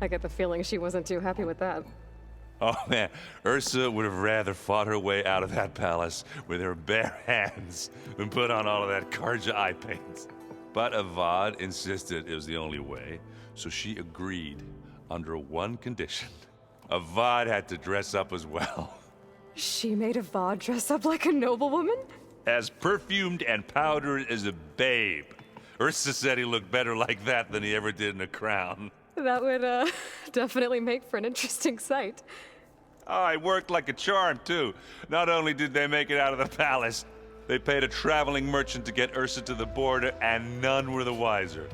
Speaker 2: I get the feeling she wasn't too happy with that.
Speaker 1: Oh man, Ursa would have rather fought her way out of that palace with her bare hands than put on all of that Karja eye paint. But Avad insisted it was the only way, so she agreed under one condition. Avad had to dress up as well.
Speaker 2: She made Avad dress up like a noblewoman?
Speaker 1: As perfumed and powdered as a babe. Ursa said he looked better like that than he ever did in a crown.
Speaker 2: That would, definitely make for an interesting sight.
Speaker 1: Oh, it worked like a charm, too. Not only did they make it out of the palace, they paid a traveling merchant to get Ursa to the border, and none were the wiser.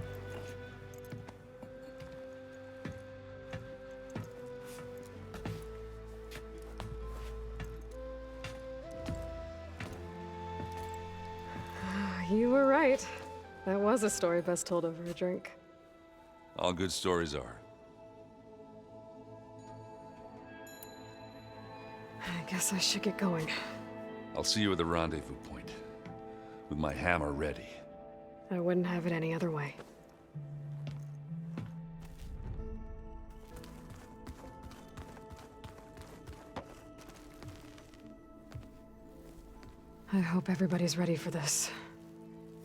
Speaker 2: You were right. That was a story best told over a drink.
Speaker 1: All good stories are.
Speaker 2: I guess I should get going.
Speaker 1: I'll see you at the rendezvous point, with my hammer ready.
Speaker 2: I wouldn't have it any other way. I hope everybody's ready for this.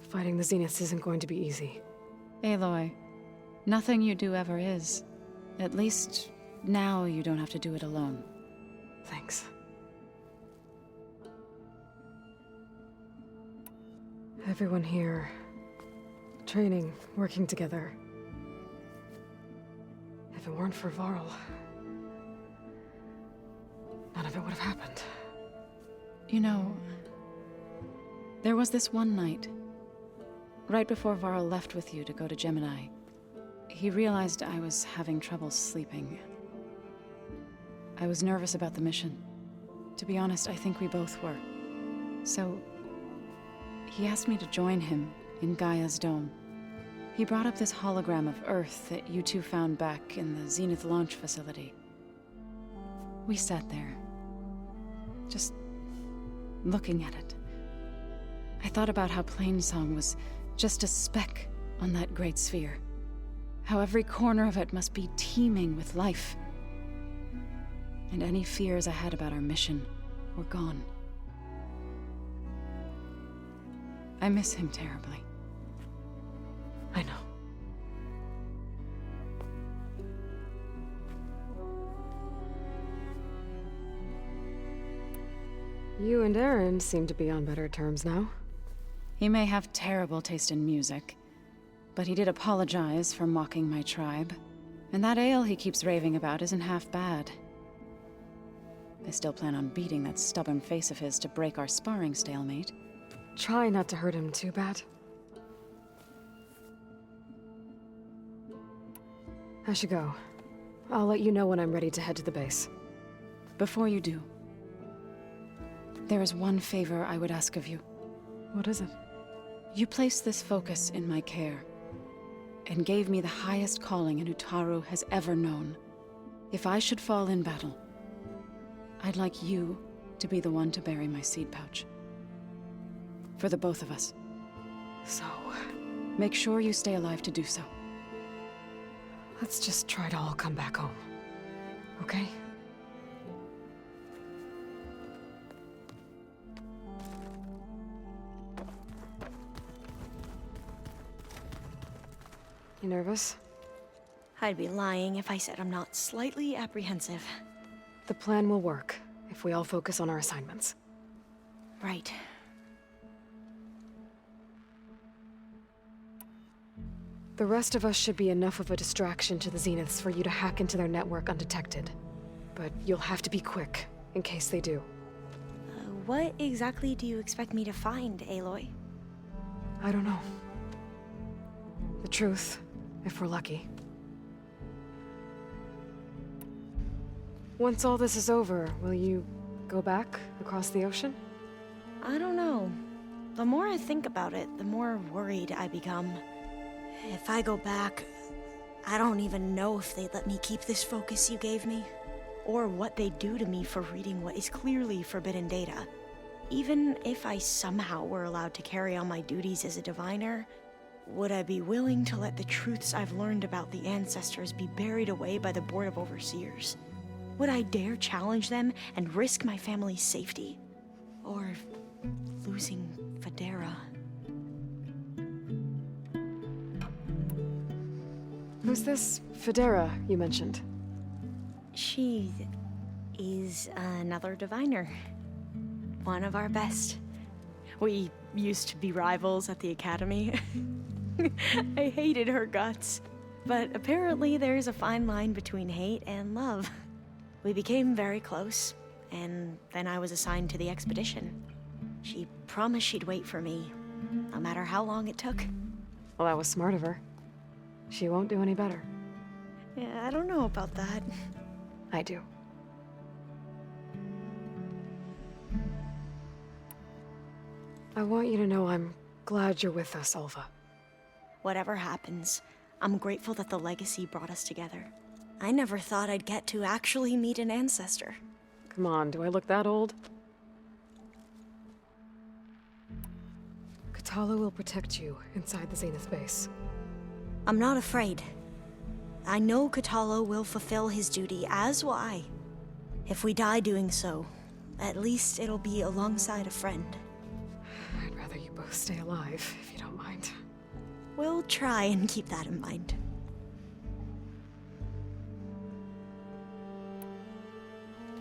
Speaker 2: Fighting the Zeniths isn't going to be easy.
Speaker 6: Aloy, nothing you do ever is. At least, now you don't have to do it alone.
Speaker 2: Thanks. Everyone here, training, working together. If it weren't for Varl, none of it would have happened.
Speaker 6: You know, there was this one night, right before Varl left with you to go to Gemini. He realized I was having trouble sleeping. I was nervous about the mission. To be honest, I think we both were. So, he asked me to join him in Gaia's dome. He brought up this hologram of Earth that you two found back in the Zenith launch facility. We sat there, just looking at it. I thought about how Plainsong was just a speck on that great sphere. How every corner of it must be teeming with life. And any fears I had about our mission were gone. I miss him terribly.
Speaker 2: I know. You and Aaron seem to be on better terms now.
Speaker 6: He may have terrible taste in music, but he did apologize for mocking my tribe. And that ale he keeps raving about isn't half bad. I still plan on beating that stubborn face of his to break our sparring stalemate.
Speaker 2: Try not to hurt him too bad. I should go. I'll let you know when I'm ready to head to the base.
Speaker 6: Before you do, there is one favor I would ask of you.
Speaker 2: What is it?
Speaker 6: You placed this focus in my care, and gave me the highest calling an Utaru has ever known. If I should fall in battle, I'd like you to be the one to bury my seed pouch. For the both of us.
Speaker 2: So,
Speaker 6: make sure you stay alive to do so.
Speaker 2: let's just try to all come back home. Okay? You nervous?
Speaker 8: I'd be lying if I said I'm not slightly apprehensive.
Speaker 2: The plan will work if we all focus on our assignments.
Speaker 8: Right.
Speaker 2: The rest of us should be enough of a distraction to the Zeniths for you to hack into their network undetected. But you'll have to be quick, in case they do.
Speaker 8: What exactly do you expect me to find, Aloy?
Speaker 2: I don't know. The truth, if we're lucky. Once all this is over, will you go back across the ocean?
Speaker 8: I don't know. The more I think about it, the more worried I become. If I go back, I don't even know if they'd let me keep this focus you gave me, or what they'd do to me for reading what is clearly forbidden data. Even if I somehow were allowed to carry on my duties as a diviner, would I be willing to let the truths I've learned about the ancestors be buried away by the Board of Overseers? Would I dare challenge them and risk my family's safety? Or losing Federa?
Speaker 2: Who's this Federa you mentioned?
Speaker 8: She is another diviner. One of our best. We used to be rivals at the academy. I hated her guts. But apparently there's a fine line between hate and love. We became very close, and then I was assigned to the expedition. She promised she'd wait for me, no matter how long it took.
Speaker 2: Well, that was smart of her. She won't do any better.
Speaker 8: Yeah, I don't know about that.
Speaker 2: I do. I want you to know I'm glad you're with us, Ulva.
Speaker 8: Whatever happens, I'm grateful that the legacy brought us together. I never thought I'd get to actually meet an ancestor.
Speaker 2: Come on, do I look that old? Katala will protect you inside the Zenith base.
Speaker 8: I'm not afraid. I know Katala will fulfill his duty, as will I. If we die doing so, at least it'll be alongside a friend.
Speaker 2: I'd rather you both stay alive, if you don't mind.
Speaker 8: We'll try and keep that in mind.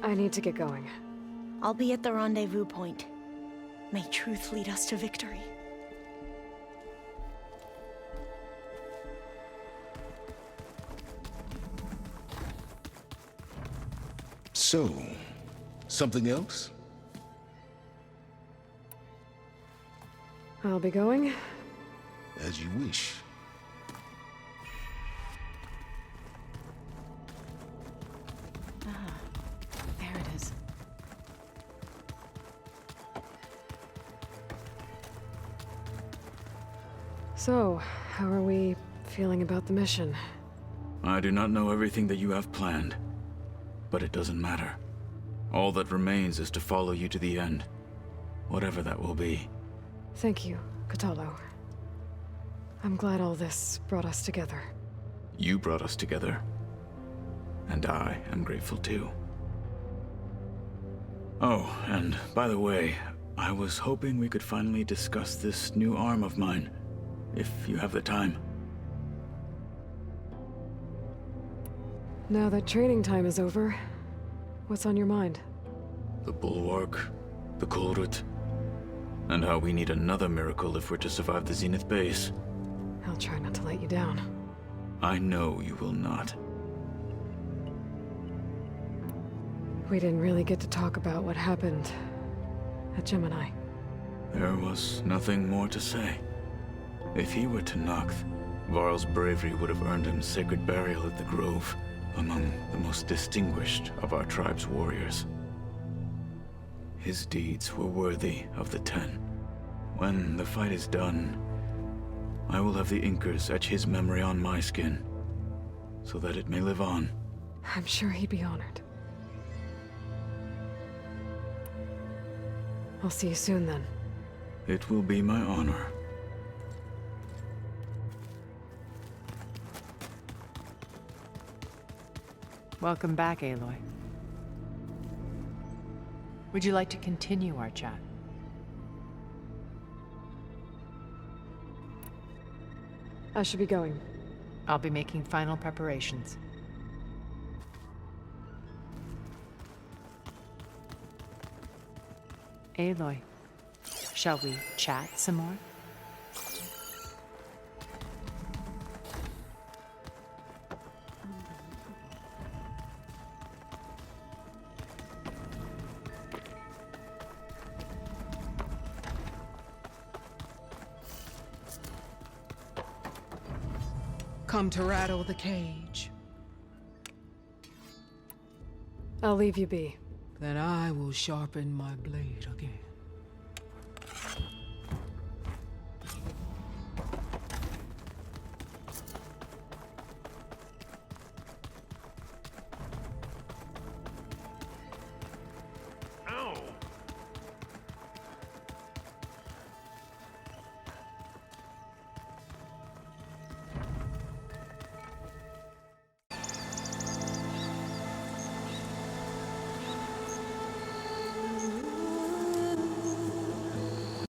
Speaker 2: I need to get going.
Speaker 8: I'll be at the rendezvous point. May truth lead us to victory.
Speaker 3: So, something else?
Speaker 2: I'll be going.
Speaker 3: As you wish.
Speaker 6: There it is.
Speaker 2: So, how are we feeling about the mission?
Speaker 7: I do not know everything that you have planned, but it doesn't matter. All that remains is to follow you to the end, whatever that will be.
Speaker 2: Thank you, Katalo. I'm glad all this brought us together.
Speaker 7: You brought us together, and I am grateful too. Oh, and by the way, I was hoping we could finally discuss this new arm of mine, if you have the time.
Speaker 2: Now that training time is over, what's on your mind?
Speaker 7: The Bulwark, the Kulrut, and how we need another miracle if we're to survive the Zenith base.
Speaker 2: I'll try not to let you down.
Speaker 7: I know you will not.
Speaker 2: We didn't really get to talk about what happened at Gemini.
Speaker 7: There was nothing more to say. If he were to Noct, Varl's bravery would have earned him sacred burial at the Grove, among the most distinguished of our tribe's warriors. His deeds were worthy of the Ten. When the fight is done, I will have the Inkers etch his memory on my skin, so that it may live on.
Speaker 2: I'm sure he'd be honored. I'll see you soon then.
Speaker 7: It will be my honor.
Speaker 4: Welcome back, Aloy. Would you like to continue our chat?
Speaker 2: I should be going.
Speaker 4: I'll be making final preparations. Aloy, shall we chat some more?
Speaker 9: Come to rattle the cage.
Speaker 2: I'll leave you be.
Speaker 9: Then I will sharpen my blade again.